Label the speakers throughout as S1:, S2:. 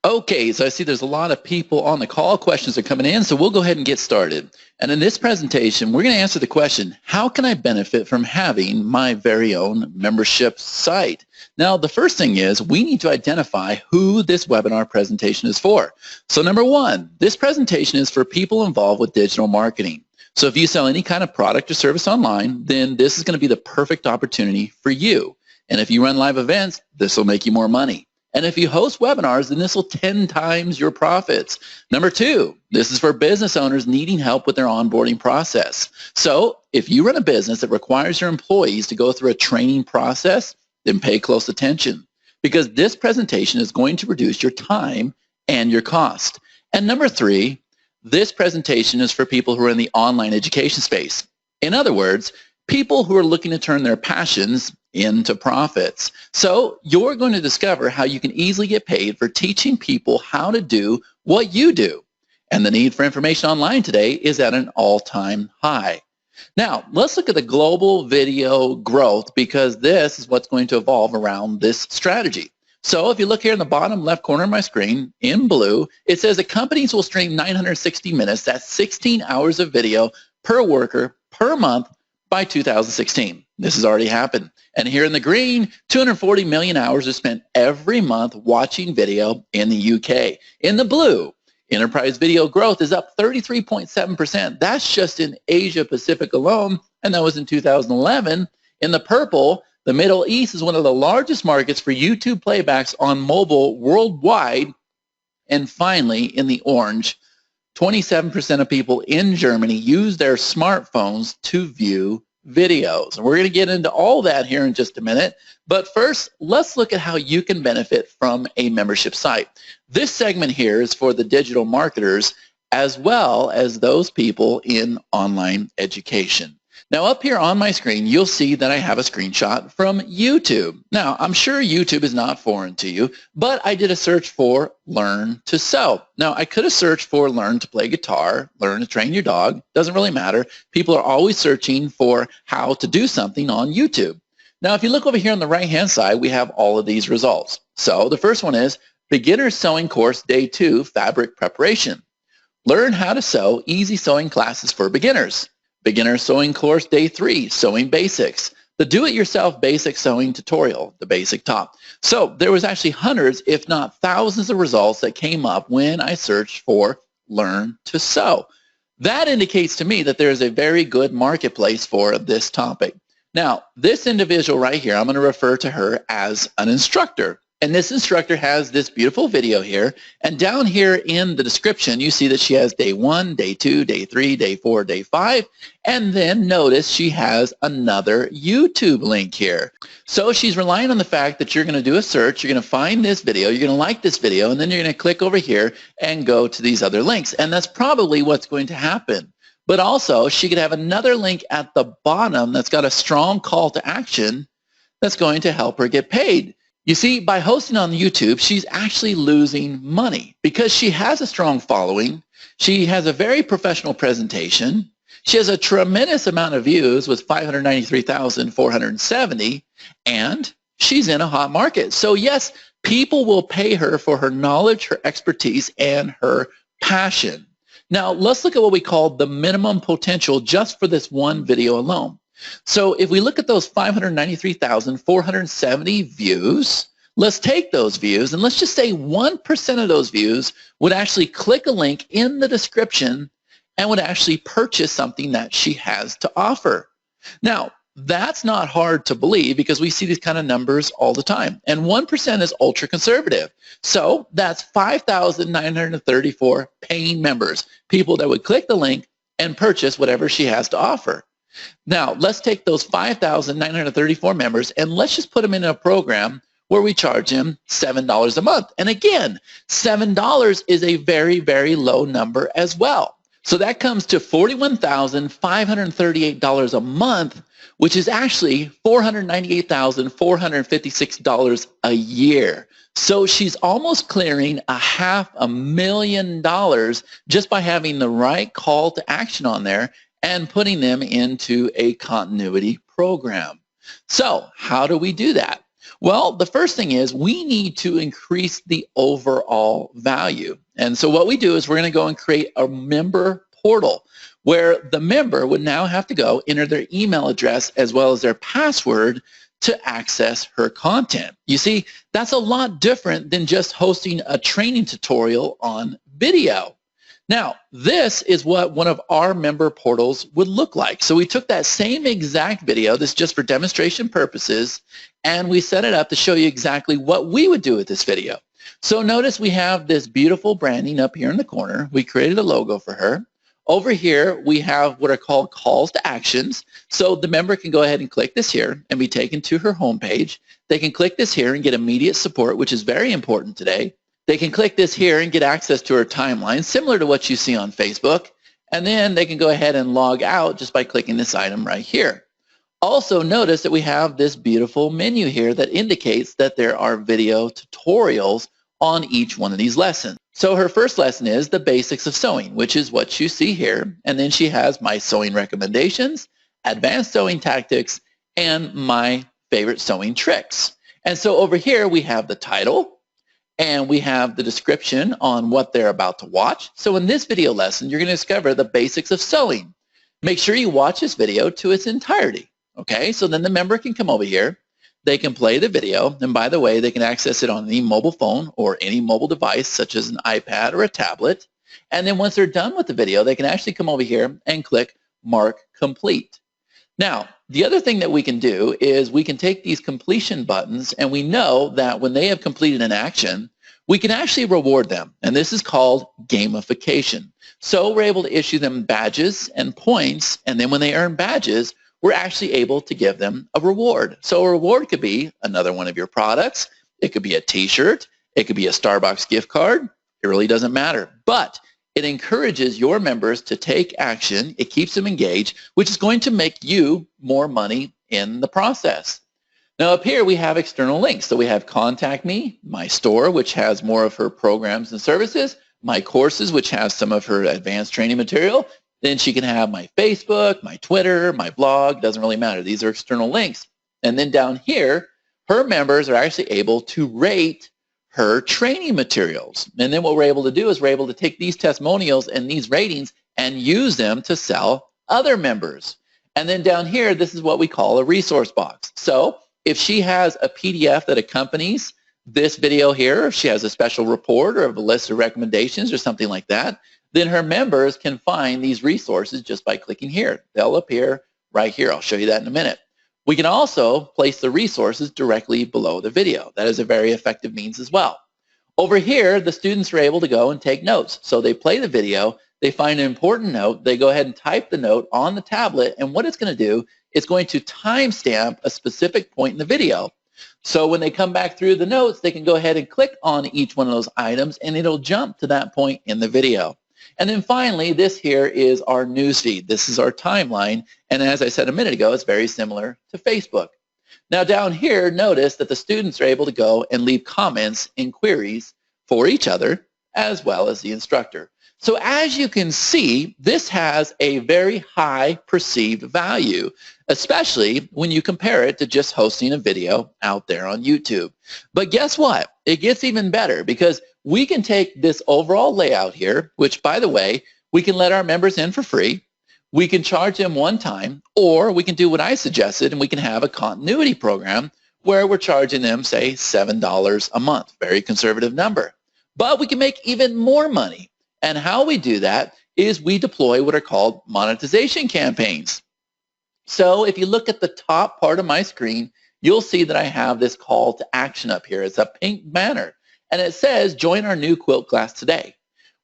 S1: Okay, so I see there's a lot of people on the call. Questions are coming in, so we'll go ahead and get started. And in this presentation, we're going to answer the question, how can I benefit from having my very own membership site? Now, the first thing is we need to identify who this webinar presentation is for. So number one, this presentation is for people involved with digital marketing. So if you sell any kind of product or service online, then this is going to be the perfect opportunity for you. And if you run live events, this will make you more money. And if you host webinars, then this will 10 times your profits. Number two, this is for business owners needing help with their onboarding process. So if you run a business that requires your employees to go through a training process, then pay close attention because this presentation is going to reduce your time and your cost. And number three, this presentation is for people who are in the online education space. In other words, people who are looking to turn their passions into profits. So you're going to discover how you can easily get paid for teaching people how to do what you do. And the need for information online today is at an all-time high. Now, let's look at the global video growth because this is what's going to evolve around this strategy. So if you look here in the bottom left corner of my screen in blue, it says that companies will stream 960 minutes, that's 16 hours of video per worker per month by 2016. This has already happened. And here in the green, 240 million hours are spent every month watching video in the UK. In the blue, enterprise video growth is up 33.7%. That's just in Asia Pacific alone, and that was in 2011. In the purple, the Middle East is one of the largest markets for YouTube playbacks on mobile worldwide. And finally, in the orange, 27% of people in Germany use their smartphones to view videos. And we're going to get into all that here in just a minute. But first, let's look at how you can benefit from a membership site. This segment here is for the digital marketers as well as those people in online education. Now up here on my screen, you'll see that I have a screenshot from YouTube. Now, I'm sure YouTube is not foreign to you, but I did a search for learn to sew. Now, I could have searched for learn to play guitar, learn to train your dog. Doesn't really matter. People are always searching for how to do something on YouTube. Now, if you look over here on the right-hand side, we have all of these results. So the first one is Beginner Sewing Course Day 2 Fabric Preparation. Learn how to sew easy sewing classes for beginners. Beginner Sewing Course Day 3, Sewing Basics. The Do-It-Yourself Basic Sewing Tutorial, the basic top. So there was actually hundreds, if not thousands of results that came up when I searched for Learn to Sew. That indicates to me that there is a very good marketplace for this topic. Now, this individual right here, I'm going to refer to her as an instructor. And this instructor has this beautiful video here. And down here in the description, you see that she has day 1, day 2, day 3, day 4, day 5. And then notice she has another YouTube link here. So she's relying on the fact that you're going to do a search, you're going to find this video, you're going to like this video, and then you're going to click over here and go to these other links. And that's probably what's going to happen. But also, she could have another link at the bottom that's got a strong call to action that's going to help her get paid. You see, by hosting on YouTube, she's actually losing money because she has a strong following. She has a very professional presentation. She has a tremendous amount of views with 593,470, and she's in a hot market. So yes, people will pay her for her knowledge, her expertise, and her passion. Now, let's look at what we call the minimum potential just for this one video alone. So if we look at those 593,470 views, let's take those views and let's just say 1% of those views would actually click a link in the description and would actually purchase something that she has to offer. Now, that's not hard to believe because we see these kind of numbers all the time. And 1% is ultra conservative. So that's 5,934 paying members, people that would click the link and purchase whatever she has to offer. Now, let's take those 5,934 members and let's just put them in a program where we charge them $7 a month. And again, $7 is a very, very low number as well. So that comes to $41,538 a month, which is actually $498,456 a year. So she's almost clearing $500,000 just by having the right call to action on there and putting them into a continuity program. So how do we do that? Well, the first thing is we need to increase the overall value. And so what we do is we're going to go and create a member portal where the member would now have to go enter their email address as well as their password to access her content. You see, that's a lot different than just hosting a training tutorial on video. Now, this is what one of our member portals would look like. So we took that same exact video, this is just for demonstration purposes, and we set it up to show you exactly what we would do with this video. So notice we have this beautiful branding up here in the corner. We created a logo for her. Over here, we have what are called calls to actions. So the member can go ahead and click this here and be taken to her homepage. They can click this here and get immediate support, which is very important today. They can click this here and get access to her timeline, similar to what you see on Facebook. And then they can go ahead and log out just by clicking this item right here. Also notice that we have this beautiful menu here that indicates that there are video tutorials on each one of these lessons. So her first lesson is the basics of sewing, which is what you see here. And then she has my sewing recommendations, advanced sewing tactics, and my favorite sewing tricks. And so over here we have the title and we have the description on what they're about to watch. So in this video lesson, you're going to discover the basics of sewing. Make sure you watch this video to its entirety. Okay, so then the member can come over here. They can play the video, and by the way, they can access it on any mobile phone or any mobile device, such as an iPad or a tablet. And then once they're done with the video, they can actually come over here and click Mark Complete. Now, the other thing that we can do is we can take these completion buttons, and we know that when they have completed an action, we can actually reward them, and this is called gamification. So we're able to issue them badges and points, and then when they earn badges, we're actually able to give them a reward. So a reward could be another one of your products. It could be a t-shirt. It could be a Starbucks gift card. It really doesn't matter. But it encourages your members to take action. It keeps them engaged, which is going to make you more money in the process. Now up here we have external links. So we have Contact Me, my store, which has more of her programs and services, my courses, which has some of her advanced training material. Then she can have my Facebook, my Twitter, my blog, doesn't really matter. These are external links. And then down here, her members are actually able to rate her training materials. And then what we're able to do is we're able to take these testimonials and these ratings and use them to sell other members. And then down here, this is what we call a resource box. So if she has a PDF that accompanies this video here, if she has a special report or a list of recommendations or something like that, then her members can find these resources just by clicking here. They'll appear right here. I'll show you that in a minute. We can also place the resources directly below the video. That is a very effective means as well. Over here, the students are able to go and take notes. So they play the video, they find an important note, they go ahead and type the note on the tablet, and what it's going to do, it's going to timestamp a specific point in the video. So when they come back through the notes, they can go ahead and click on each one of those items, and it'll jump to that point in the video. And then finally, this here is our newsfeed. This is our timeline. And as I said a minute ago, it's very similar to Facebook. Now down here, notice that the students are able to go and leave comments and queries for each other as well as the instructor. So as you can see, this has a very high perceived value, especially when you compare it to just hosting a video out there on YouTube. But guess what? It gets even better because we can take this overall layout here, which by the way, we can let our members in for free. We can charge them one time, or we can do what I suggested and we can have a continuity program where we're charging them, say, $7 a month, very conservative number. But we can make even more money. And how we do that is we deploy what are called monetization campaigns. So if you look at the top part of my screen, you'll see that I have this call to action up here. It's a pink banner, and it says, join our new quilt class today.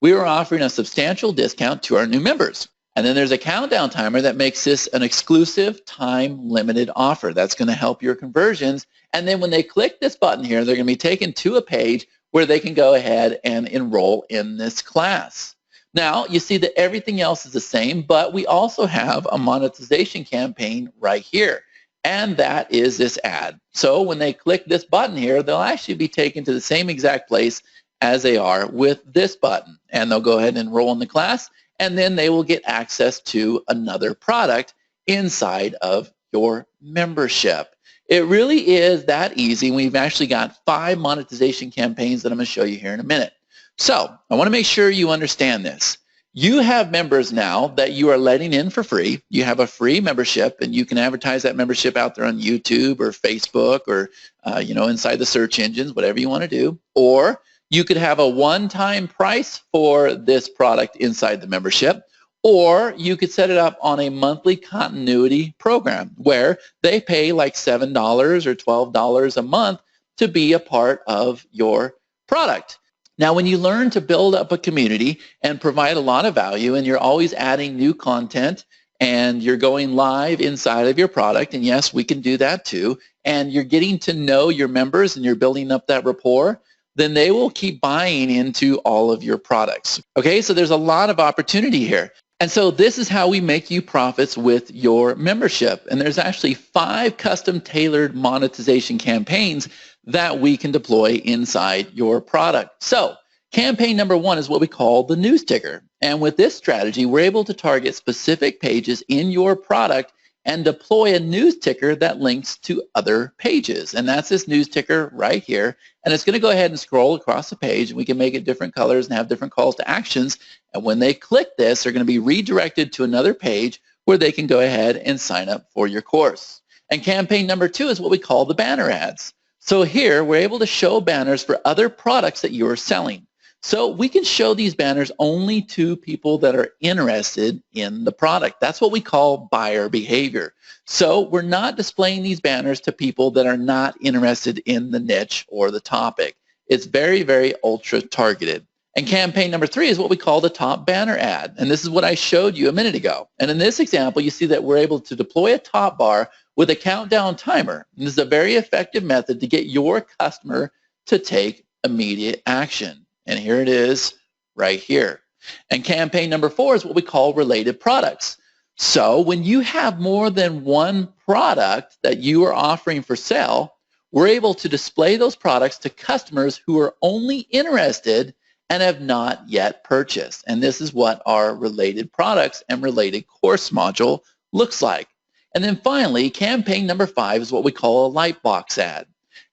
S1: We are offering a substantial discount to our new members. And then there's a countdown timer that makes this an exclusive time-limited offer. That's going to help your conversions. And then when they click this button here, they're going to be taken to a page where they can go ahead and enroll in this class. Now, you see that everything else is the same, but we also have a monetization campaign right here, and that is this ad. So when they click this button here, they'll actually be taken to the same exact place as they are with this button, and they'll go ahead and enroll in the class, and then they will get access to another product inside of your membership. It really is that easy. We've actually got 5 monetization campaigns that I'm going to show you here in a minute. So I want to make sure you understand this. You have members now that you are letting in for free. You have a free membership, and you can advertise that membership out there on YouTube or Facebook or inside the search engines, whatever you want to do. Or you could have a one-time price for this product inside the membership. Or you could set it up on a monthly continuity program where they pay like $7 or $12 a month to be a part of your product. Now, when you learn to build up a community and provide a lot of value, and you're always adding new content, and you're going live inside of your product, and yes, we can do that too, and you're getting to know your members and you're building up that rapport, then they will keep buying into all of your products. Okay, so there's a lot of opportunity here. And so this is how we make you profits with your membership. And there's actually 5 custom tailored monetization campaigns that we can deploy inside your product. So campaign number 1 is what we call the news ticker. And with this strategy, we're able to target specific pages in your product and deploy a news ticker that links to other pages. And that's this news ticker right here. And it's going to go ahead and scroll across the page, and we can make it different colors and have different calls to actions. And when they click this, they're going to be redirected to another page where they can go ahead and sign up for your course. And campaign number 2 is what we call the banner ads. So here, we're able to show banners for other products that you are selling. So we can show these banners only to people that are interested in the product. That's what we call buyer behavior. So we're not displaying these banners to people that are not interested in the niche or the topic. It's very, very ultra targeted. And campaign number 3 is what we call the top banner ad. And this is what I showed you a minute ago. And in this example, you see that we're able to deploy a top bar with a countdown timer. And this is a very effective method to get your customer to take immediate action. And here it is right here. And campaign number 4 is what we call related products. So when you have more than one product that you are offering for sale, we're able to display those products to customers who are only interested and have not yet purchased. And this is what our related products and related course module looks like. And then finally, campaign number 5 is what we call a light box ad.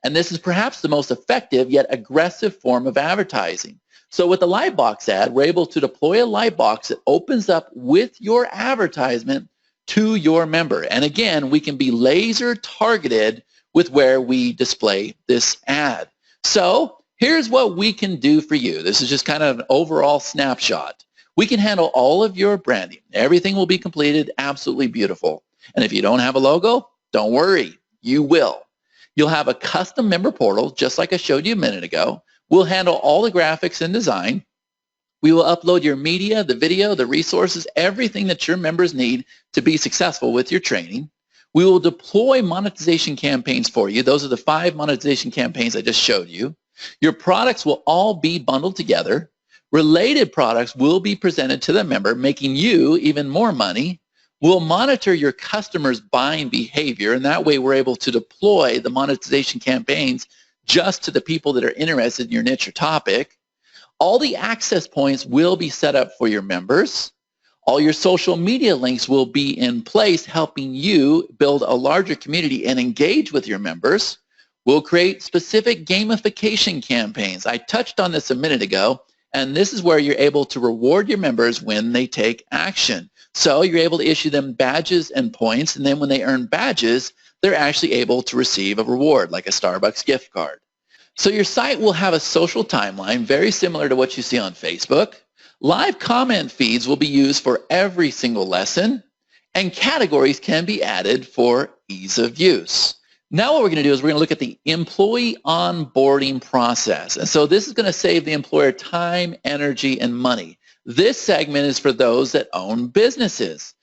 S1: And this is perhaps the most effective yet aggressive form of advertising. So with the light box ad, we're able to deploy a light box that opens up with your advertisement to your member. And again, we can be laser targeted with where we display this ad. So here's what we can do for you. This is just kind of an overall snapshot. We can handle all of your branding. Everything will be completed absolutely beautiful. And if you don't have a logo, don't worry, you will. You'll have a custom member portal, just like I showed you a minute ago. We'll handle all the graphics and design. We will upload your media, the video, the resources, everything that your members need to be successful with your training. We will deploy monetization campaigns for you. Those are the 5 monetization campaigns I just showed you. Your products will all be bundled together. Related products will be presented to the member, making you even more money. We'll monitor your customers' buying behavior, and that way we're able to deploy the monetization campaigns just to the people that are interested in your niche or topic. All the access points will be set up for your members. All your social media links will be in place, helping you build a larger community and engage with your members. We'll create specific gamification campaigns. I touched on this a minute ago, and this is where you're able to reward your members when they take action. So you're able to issue them badges and points, and then when they earn badges, they're actually able to receive a reward, like a Starbucks gift card. So your site will have a social timeline, very similar to what you see on Facebook. Live comment feeds will be used for every single lesson, and categories can be added for ease of use. Now what we're going to do is we're going to look at the employee onboarding process. And so this is going to save the employer time, energy, and money. This segment is for those that own businesses.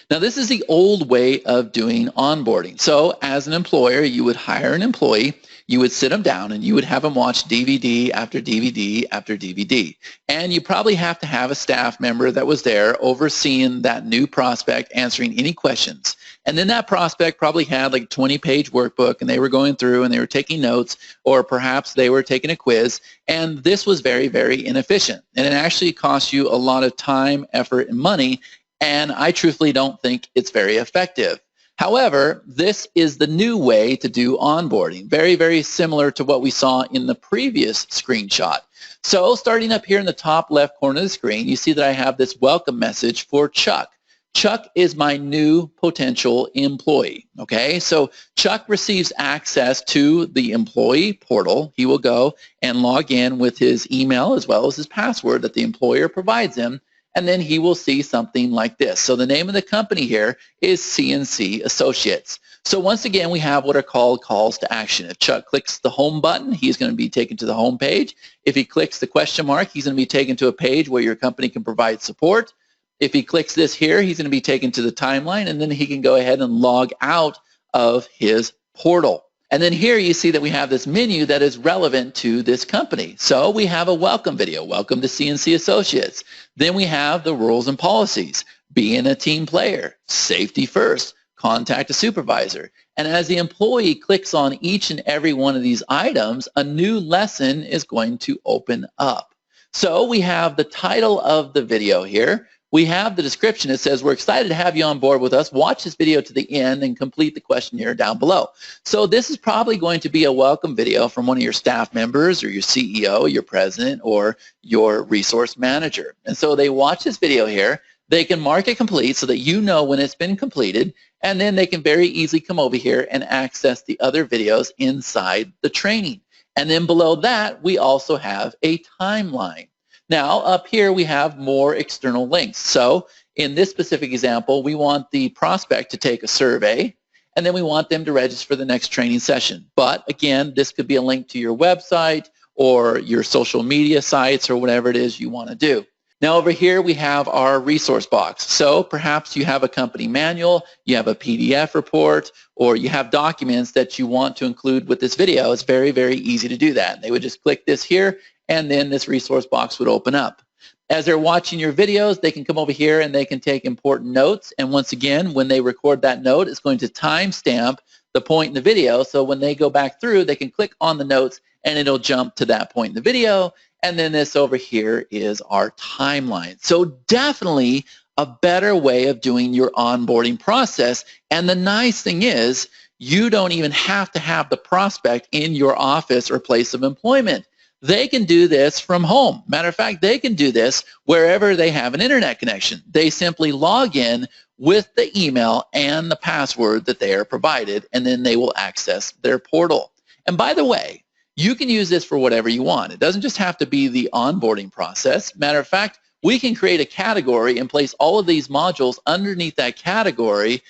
S1: Now this is the old way of doing onboarding. So as an employer, you would hire an employee, you would sit them down, and you would have them watch DVD after DVD after DVD. And you probably have to have a staff member that was there overseeing that new prospect, answering any questions. And then that prospect probably had like a 20-page workbook, and they were going through and they were taking notes, or perhaps they were taking a quiz. And this was very, very inefficient. And it actually costs you a lot of time, effort, and money. And I truthfully don't think it's very effective. However, this is the new way to do onboarding, very, very similar to what we saw in the previous screenshot. So starting up here in the top left corner of the screen, you see that I have this welcome message for Chuck. Chuck is my new potential employee, okay? So Chuck receives access to the employee portal. He will go and log in with his email as well as his password that the employer provides him, and then he will see something like this. So the name of the company here is CNC Associates. So once again, we have what are called calls to action. If Chuck clicks the home button, he's going to be taken to the home page. If he clicks the question mark, he's going to be taken to a page where your company can provide support. If he clicks this here, he's going to be taken to the timeline, and then he can go ahead and log out of his portal. And then here you see that we have this menu that is relevant to this company. So we have a welcome video, welcome to CNC Associates. Then we have the rules and policies, being a team player, safety first, contact a supervisor. And as the employee clicks on each and every one of these items, a new lesson is going to open up. So we have the title of the video here. We have the description. It says, we're excited to have you on board with us. Watch this video to the end and complete the questionnaire down below. So this is probably going to be a welcome video from one of your staff members or your CEO, your president, or your resource manager. And so they watch this video here. They can mark it complete so that you know when it's been completed, and then they can very easily come over here and access the other videos inside the training. And then below that, we also have a timeline. Now, up here, we have more external links. So in this specific example, we want the prospect to take a survey, and then we want them to register for the next training session. But again, this could be a link to your website or your social media sites or whatever it is you want to do. Now over here, we have our resource box. So perhaps you have a company manual, you have a PDF report, or you have documents that you want to include with this video. It's very, very easy to do that. They would just click this here, and then this resource box would open up. As they're watching your videos, they can come over here and they can take important notes. And once again, when they record that note, it's going to timestamp the point in the video. So when they go back through, they can click on the notes and it'll jump to that point in the video. And then this over here is our timeline. So definitely a better way of doing your onboarding process. And the nice thing is, you don't even have to have the prospect in your office or place of employment. They can do this from home. Matter of fact, they can do this wherever they have an internet connection. They simply log in with the email and the password that they are provided, and then they will access their portal. And by the way, you can use this for whatever you want. It doesn't just have to be the onboarding process. Matter of fact, we can create a category and place all of these modules underneath that category,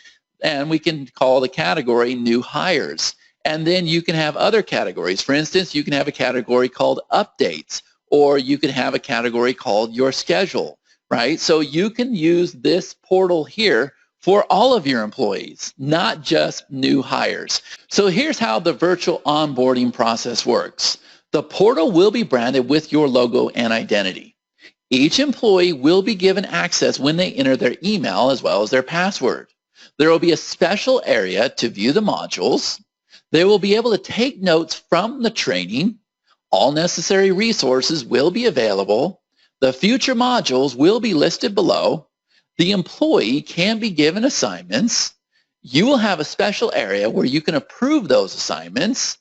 S1: and we can call the category New Hires. And then you can have other categories. For instance, you can have a category called Updates, or you can have a category called Your Schedule, right? So you can use this portal here for all of your employees, not just new hires. So here's how the virtual onboarding process works. The portal will be branded with your logo and identity. Each employee will be given access when they enter their email as well as their password. There will be a special area to view the modules. They will be able to take notes from the training. All necessary resources will be available. The future modules will be listed below. The employee can be given assignments. You will have a special area where you can approve those assignments.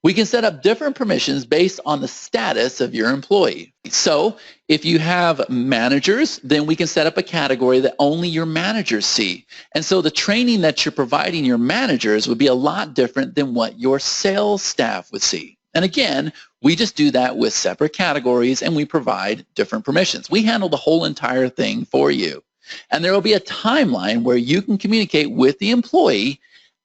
S1: We can set up different permissions based on the status of your employee. So if you have managers, then we can set up a category that only your managers see. And so the training that you're providing your managers would be a lot different than what your sales staff would see. And again, we just do that with separate categories and we provide different permissions. We handle the whole entire thing for you. And there will be a timeline where you can communicate with the employee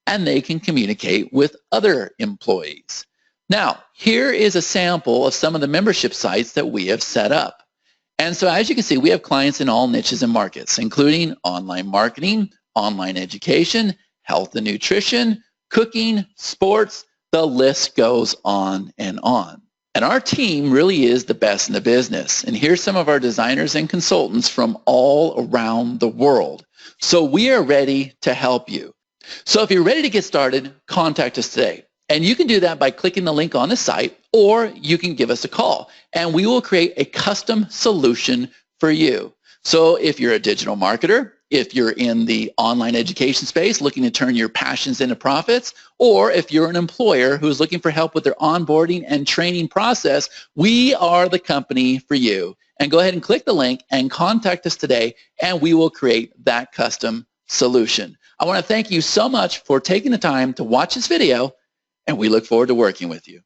S1: and they can communicate with other employees. Now, here is a sample of some of the membership sites that we have set up. And so as you can see, we have clients in all niches and markets, including online marketing, online education, health and nutrition, cooking, sports, the list goes on. And our team really is the best in the business. And here's some of our designers and consultants from all around the world. So we are ready to help you. So if you're ready to get started, contact us today. And you can do that by clicking the link on the site, or you can give us a call, and we will create a custom solution for you. So if you're a digital marketer, if you're in the online education space looking to turn your passions into profits, or if you're an employer who's looking for help with their onboarding and training process, we are the company for you. And go ahead and click the link and contact us today, and we will create that custom solution. I want to thank you so much for taking the time to watch this video, and we look forward to working with you.